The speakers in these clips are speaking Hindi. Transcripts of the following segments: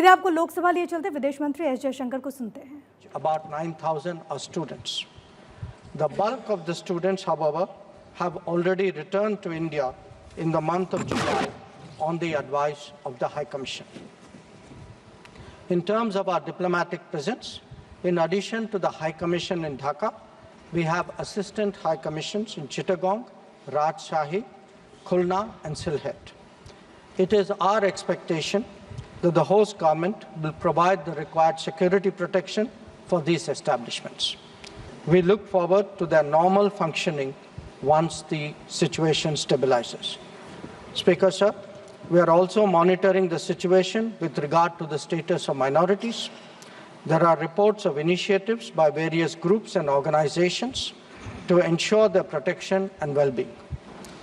सीधे आपको लोकसभा लिए चलते विदेश मंत्री एस जयशंकर को सुनते हैं। About 9,000 are students. The bulk of the students, however, have already returned to India in the month of July on the advice of the High Commission. In terms of our diplomatic presence, in addition to the High Commission in Dhaka, we have assistant High Commissions in Chittagong, Rajshahi, Khulna and Sylhet. It is our expectation that the host government will provide the required security protection for these establishments. We look forward to their normal functioning once the situation stabilizes. Speaker, sir, we are also monitoring the situation with regard to the status of minorities. There are reports of initiatives by various groups and organizations to ensure their protection and well-being.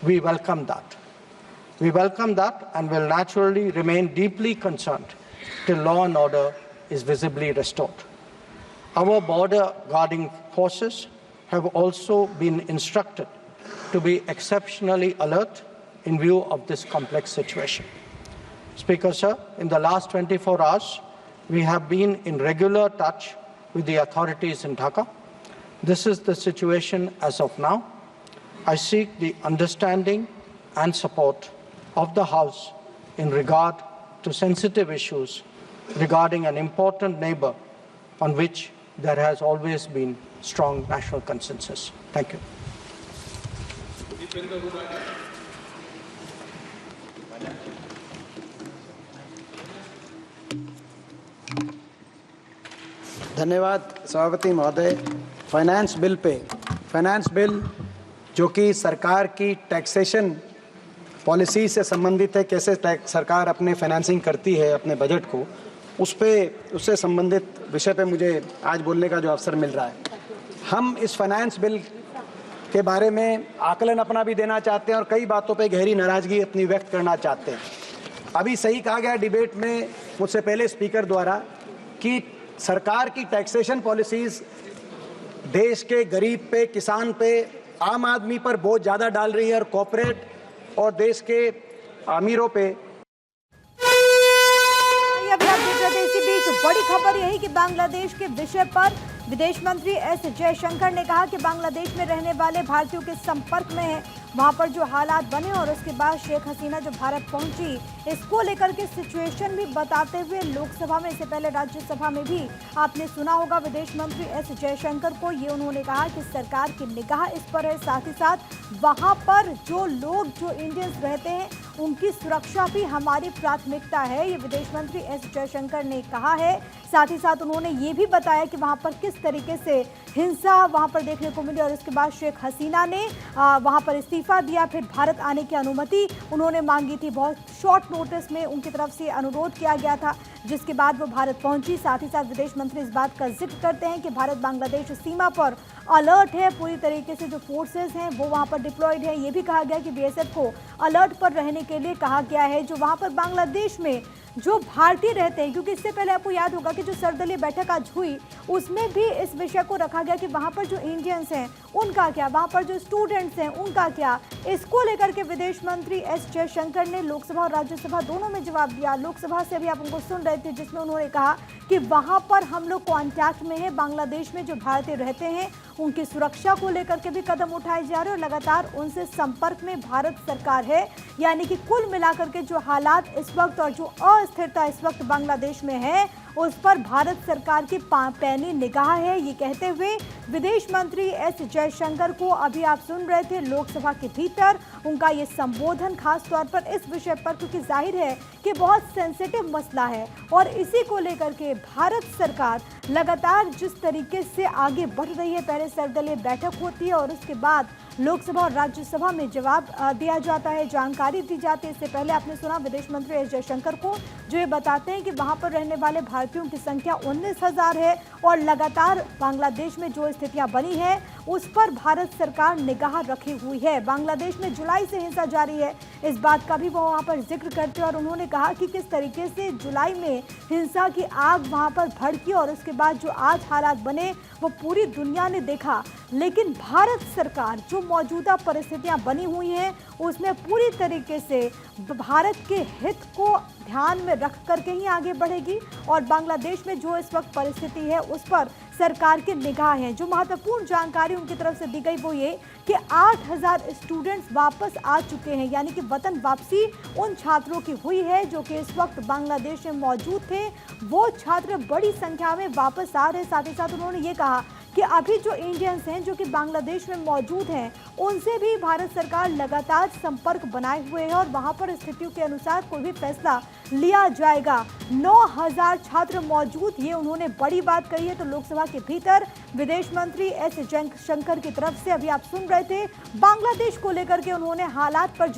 We welcome that. We welcome that and will naturally remain deeply concerned till law and order is visibly restored. Our border guarding forces have also been instructed to be exceptionally alert in view of this complex situation. Speaker, sir, in the last 24 hours, we have been in regular touch with the authorities in Dhaka. This is the situation as of now. I seek the understanding and support of the House in regard to sensitive issues regarding an important neighbor on which there has always been strong national consensus. Thank you. धन्यवाद सभापति महोदय। फाइनेंस बिल जो कि सरकार की टैक्सेशन पॉलिसी से संबंधित है, कैसे सरकार अपने फाइनेंसिंग करती है अपने बजट को, उससे संबंधित विषय पे मुझे आज बोलने का जो अवसर मिल रहा है। हम इस फाइनेंस बिल के बारे में आकलन अपना भी देना चाहते हैं और कई बातों पे गहरी नाराजगी अपनी व्यक्त करना चाहते हैं। अभी सही कहा गया डिबेट में मुझसे पहले स्पीकर द्वारा कि सरकार की टैक्सेशन पॉलिसीज देश के गरीब पे, किसान पे, आम आदमी पर बहुत ज़्यादा डाल रही है और कॉर्पोरेट और देश के अमीरों पे। अभी आप देख रहे थे, इसी बीच बड़ी खबर यही कि बांग्लादेश के विषय पर विदेश मंत्री एस जयशंकर ने कहा कि बांग्लादेश में रहने वाले भारतीयों के संपर्क में है, वहां पर जो हालात बने और उसके बाद शेख हसीना जो भारत पहुंची, इसको लेकर के सिचुएशन भी बताते हुए लोकसभा में, इससे पहले राज्यसभा में भी आपने सुना होगा विदेश मंत्री एस जयशंकर को, ये उन्होंने कहा कि सरकार की निगाह इस पर है, साथ ही साथ वहां पर जो लोग जो इंडियंस रहते हैं उनकी सुरक्षा भी हमारी प्राथमिकता है, ये विदेश मंत्री एस जयशंकर ने कहा है। साथ ही साथ उन्होंने ये भी बताया कि वहां पर किस तरीके से हिंसा वहां पर देखने को मिली और इसके बाद शेख हसीना ने वहां पर इस्तीफा दिया, फिर भारत आने की अनुमति उन्होंने मांगी थी, बहुत शॉर्ट नोटिस में उनकी तरफ से अनुरोध किया गया था, जिसके बाद वो भारत पहुंची। साथ ही साथ विदेश मंत्री इस बात का जिक्र करते हैं कि भारत बांग्लादेश सीमा पर अलर्ट है, पूरी तरीके से जो फोर्सेस हैं वो वहां पर डिप्लॉयड है। ये भी कहा गया कि बीएसएफ को अलर्ट पर रहने के लिए कहा गया है, जो वहां पर बांग्लादेश में जो भारतीय रहते हैं, क्योंकि इससे पहले आपको याद होगा कि जो सर्वदलीय बैठक आज हुई उसमें भी इस विषय को रखा गया कि वहां पर जो इंडियंस हैं उनका क्या, वहां पर जो स्टूडेंट्स हैं उनका क्या, इसको लेकर के विदेश मंत्री एस जयशंकर ने लोकसभा और राज्यसभा दोनों में जवाब दिया। लोकसभा से अभी आप उनको सुन रहे थे, जिसमें उन्होंने कहा कि वहां पर हम लोग कॉन्टैक्ट में है, बांग्लादेश में जो भारतीय रहते हैं उनकी सुरक्षा को लेकर के भी कदम उठाए जा रहे हैं और लगातार उनसे संपर्क में भारत सरकार है। यानी कि कुल मिलाकर के जो हालात इस वक्त और जो अस्थिरता इस वक्त बांग्लादेश में है उस पर भारत सरकार की पैनी निगाह है, ये कहते हुए विदेश मंत्री एस जयशंकर को अभी आप सुन रहे थे लोकसभा के भीतर उनका ये संबोधन, खास तौर पर इस विषय पर, क्योंकि जाहिर है कि बहुत सेंसिटिव मसला है और इसी को लेकर के भारत सरकार लगातार जिस तरीके से आगे बढ़ रही है, पहले सर्वदलीय बैठक होती है और उसके बाद लोकसभा और राज्यसभा में जवाब दिया जाता है, जानकारी दी जाती है। इससे पहले आपने सुना विदेश मंत्री एस जयशंकर को, जो ये बताते हैं कि वहां पर रहने वाले भारतीयों की संख्या 19,000 है और लगातार बांग्लादेश में जो स्थितियां बनी है उस पर भारत सरकार निगाह रखी हुई है। बांग्लादेश में जुलाई से हिंसा जारी है, इस बात का भी वो वहां पर जिक्र करते और उन्होंने कहा कि किस तरीके से जुलाई में हिंसा की आग वहां पर भड़की और उसके बाद जो आज हालात बने वो पूरी दुनिया ने देखा। लेकिन भारत सरकार जो मौजूदा परिस्थितियां बनी हुई हैं उसमें पूरी तरीके से भारत के हित को ध्यान में रख करके ही आगे बढ़ेगी और बांग्लादेश में जो इस वक्त परिस्थिति है उस पर सरकार की निगाह है। जो महत्वपूर्ण जानकारी उनकी तरफ से दी गई वो ये कि 8000 स्टूडेंट्स वापस आ चुके हैं, यानी कि वतन वापसी उन छात्रों की हुई है जो कि इस वक्त बांग्लादेश में मौजूद थे। वो छात्र बड़ी संख्या में वापस आ रहे। साथ ही साथ उन्होंने ये कहा कि अभी जो इंडियंस हैं जो कि बांग्लादेश में मौजूद हैं उनसे भी भारत सरकार लगातार संपर्क बनाए हुए है और वहां पर स्थितियों के अनुसार कोई भी फैसला लिया जाएगा। 9000 छात्र मौजूद, ये उन्होंने बड़ी बात कही है। तो लोकसभा के भीतर विदेश मंत्री एस जयशंकर की तरफ से अभी आप सुन रहे थे बांग्लादेश को लेकर के उन्होंने हालात पर